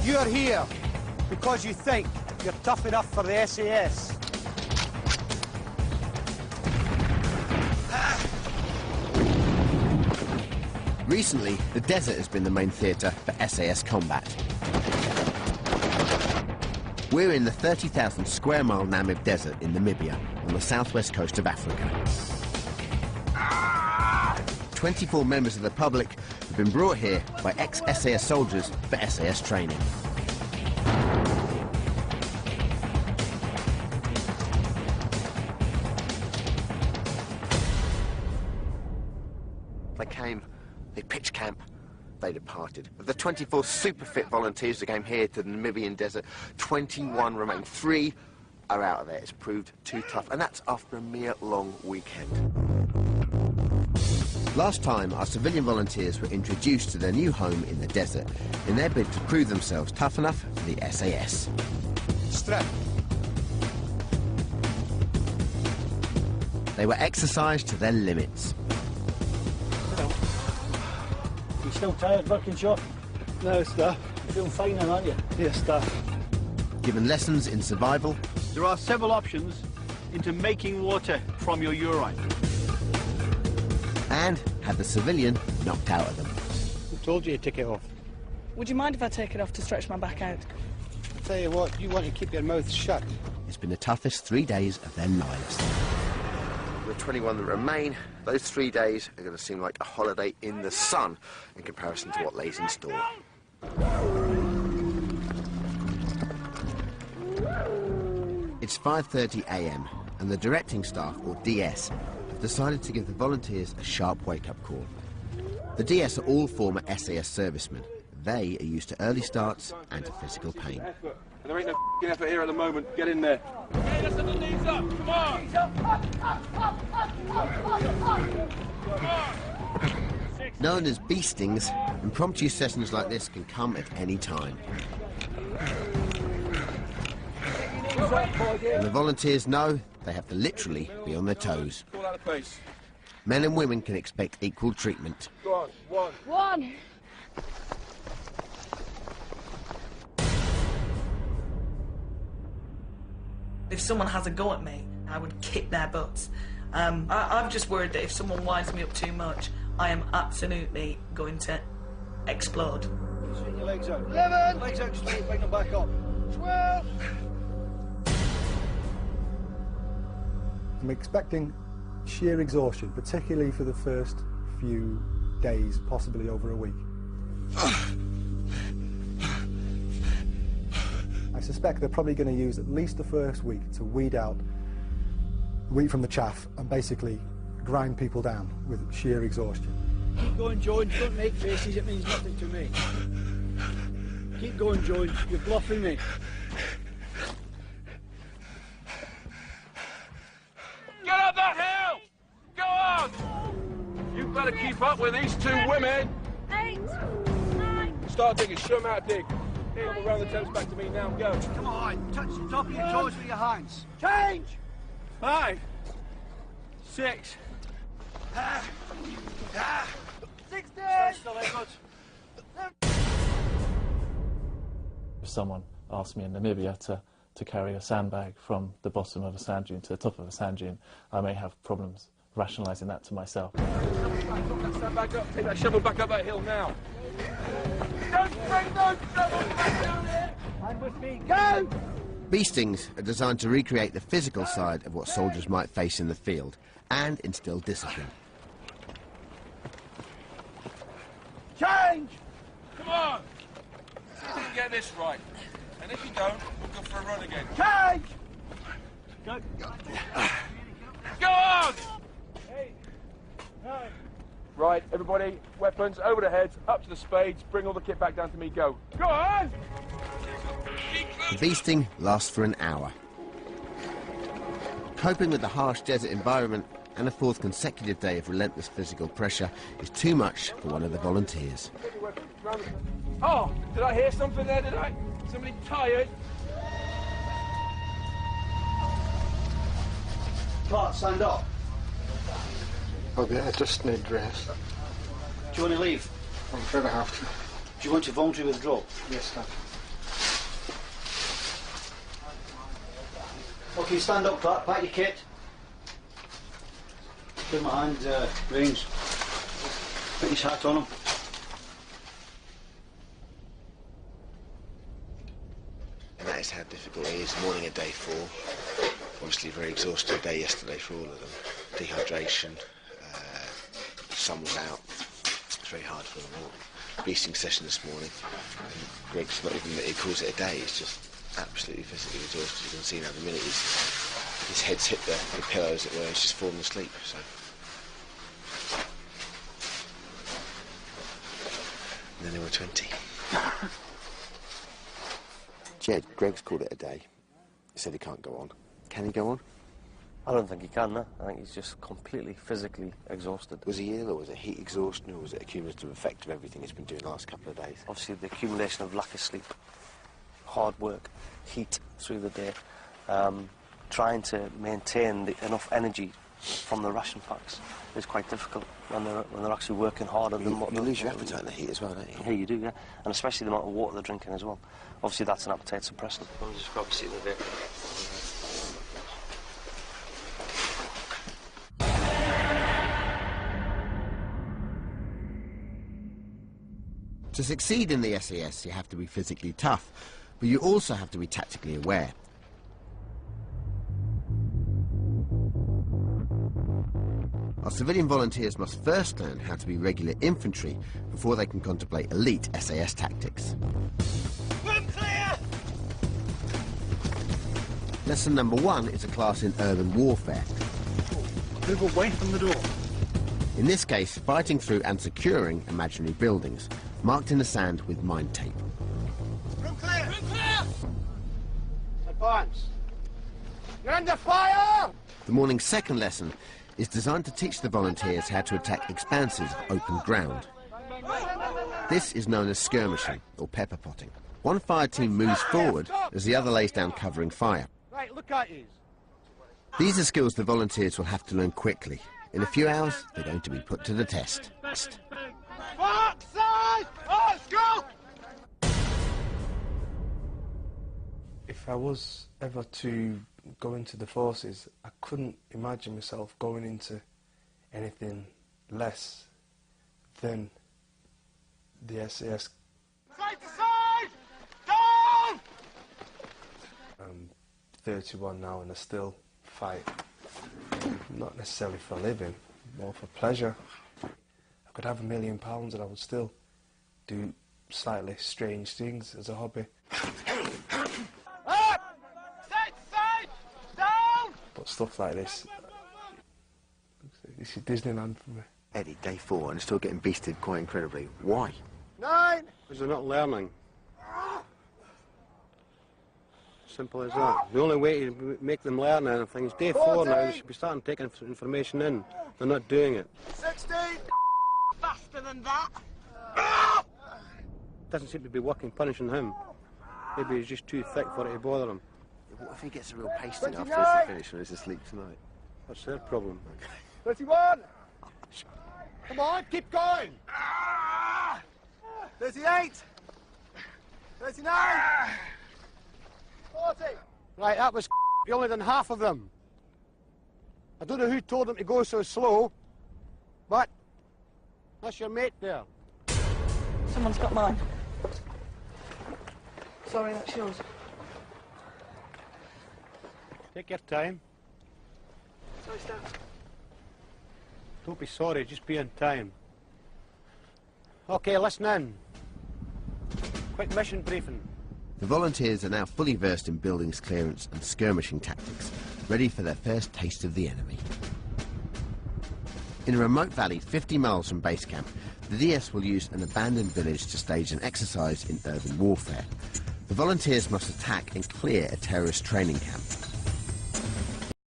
You're here because you think you're tough enough for the SAS. Recently, the desert has been the main theatre for SAS combat. We're in the 30,000 square mile Namib Desert in Namibia, on the southwest coast of Africa. 24 members of the public have been brought here by ex-SAS soldiers for SAS training. They came, they pitched camp, they departed. Of the 24 super fit volunteers that came here to the Namibian desert, 21 remain. 3 are out of there. It's proved too tough, and that's after a mere long weekend. Last time, our civilian volunteers were introduced to their new home in the desert in their bid to prove themselves tough enough for the SAS. Strap. They were exercised to their limits. You still tired working, Joe? No, Staff. You're feeling fine now, aren't you? Yes, Staff. Given lessons in survival. There are several options into making water from your urine. And had the civilian knocked out of them. Who told you to take it off? Would you mind if I take it off to stretch my back out? I tell you what, you want to keep your mouth shut. It's been the toughest 3 days of their lives. The 21 that remain, those 3 days are going to seem like a holiday in the sun in comparison to what lays in store. It's 5:30 a.m. and the directing staff, or DS, have decided to give the volunteers a sharp wake-up call. The DS are all former SAS servicemen. They are used to early starts and to physical pain. There ain't no effort here at the moment. Get in there. Hey, let's have the knees up. Come on. Known as beastings, impromptu sessions like this can come at any time. And the volunteers know they have to literally be on their toes. Call out the pace. Men and women can expect equal treatment. Go on. One. If someone has a go at me, I would kick their butts. I'm just worried that if someone winds me up too much, I am absolutely going to explode. Swing your legs out. 11! Legs out straight, bring them back up. 12! I'm expecting sheer exhaustion, particularly for the first few days, possibly over a week. I suspect they're probably going to use at least the first week to weed out the wheat from the chaff and basically grind people down with sheer exhaustion. Keep going, Jones. Don't make faces. It means nothing to me. Keep going, Jones. You're bluffing me. Get up that hill! Go on! You better keep up with these 2 women. 8, 9. Start digging. Show them how to dig. Heel around the toes back to me now. Go. Come on. Touch the top of your toes with your hands. Change! 5, 6. 16! If someone asked me in Namibia to carry a sandbag from the bottom of a sand dune to the top of a sand dune, I may have problems rationalising that to myself. Drop that sandbag up. Take that shovel back up that hill now. Don't bring those shovels back down here! Hand with me. Go! Beastings are designed to recreate the physical side of what soldiers might face in the field and instill discipline. Change! Come on! See if you can get this right. And if you don't, we'll go for a run again. Change! Go. Go on! 8, 9. Right, everybody, weapons over the heads, up to the spades, bring all the kit back down to me, go. Go on! The beasting lasts for an hour. Coping with the harsh desert environment and a fourth consecutive day of relentless physical pressure is too much for one of the volunteers. Oh, did I hear something there, did I? Somebody tired? Clark, stand up. Okay, I just need rest. Do you want to leave? I'm afraid I have to. Do you want to voluntarily withdraw? Yes, sir. Okay, stand up, Clark. Pack your kit. Give my hand reins. Put his hat on him. And that is how difficult it is. Morning of day 4. Obviously very exhausted day yesterday for all of them. Dehydration. Sun was out. It's very hard for them all. Beasting session this morning. And Greg's not even that he calls it a day. It's just absolutely physically exhausted. You can see now the minute his head's hit the pillows, it was just falling asleep. So. And then there were 20. Jed, Greg's called it a day. He said he can't go on. Can he go on? I don't think he can, no. I think he's just completely physically exhausted. Was he ill, or was it heat exhaustion, or was it a cumulative effect of everything he's been doing the last couple of days? Obviously, the accumulation of lack of sleep, hard work, heat through the day, trying to maintain enough energy from the ration packs is quite difficult when they're actually working harder than what... You lose your appetite in the heat as well, don't you? Yeah, you do, yeah. And especially the amount of water they're drinking as well. Obviously, that's an appetite suppressant. I'll just grab a seat in the vehicle. To succeed in the SAS, you have to be physically tough, but you also have to be tactically aware. Our civilian volunteers must first learn how to be regular infantry before they can contemplate elite SAS tactics. Room clear! Lesson number 1 is a class in urban warfare. Move away from the door. In this case, fighting through and securing imaginary buildings, marked in the sand with mine tape. Room clear! Room clear! Advance. You're under fire! The morning's second lesson is designed to teach the volunteers how to attack expanses of open ground. This is known as skirmishing, or pepper potting. One fire team moves forward as the other lays down covering fire. Right, look at you. These are skills the volunteers will have to learn quickly. In a few hours, they're going to be put to the test. Mark side! Let's go! If I was ever to go into the forces, I couldn't imagine myself going into anything less than the SAS. Side to side! Down! I'm 31 now and I still fight. Not necessarily for a living, more for pleasure. I could have £1 million and I would still do slightly strange things as a hobby. Up! Side to side! Down! But stuff like this is Disneyland for me. Eddie, day 4, and still getting beasted quite incredibly. Why? 9! Because they're not learning. Simple as that. The only way to make them learn anything is day 4 now. They should be starting taking information in. They're not doing it. 16! Faster than that! Doesn't seem to be working, punishing him. Maybe he's just too thick for it to bother him. What if he gets a real pasting after this finish and he's asleep tonight? That's their problem. 31! Come on, keep going! 38! 39! 40! Right, that was you only done half of them. I don't know who told them to go so slow, but that's your mate there. Someone's got mine. Sorry, that's yours. Take your time. Sorry, Steph. Don't be sorry, just be on time. Okay, listen in. Quick mission briefing. The volunteers are now fully versed in buildings clearance and skirmishing tactics, ready for their first taste of the enemy. In a remote valley 50 miles from base camp, the DS will use an abandoned village to stage an exercise in urban warfare. The volunteers must attack and clear a terrorist training camp.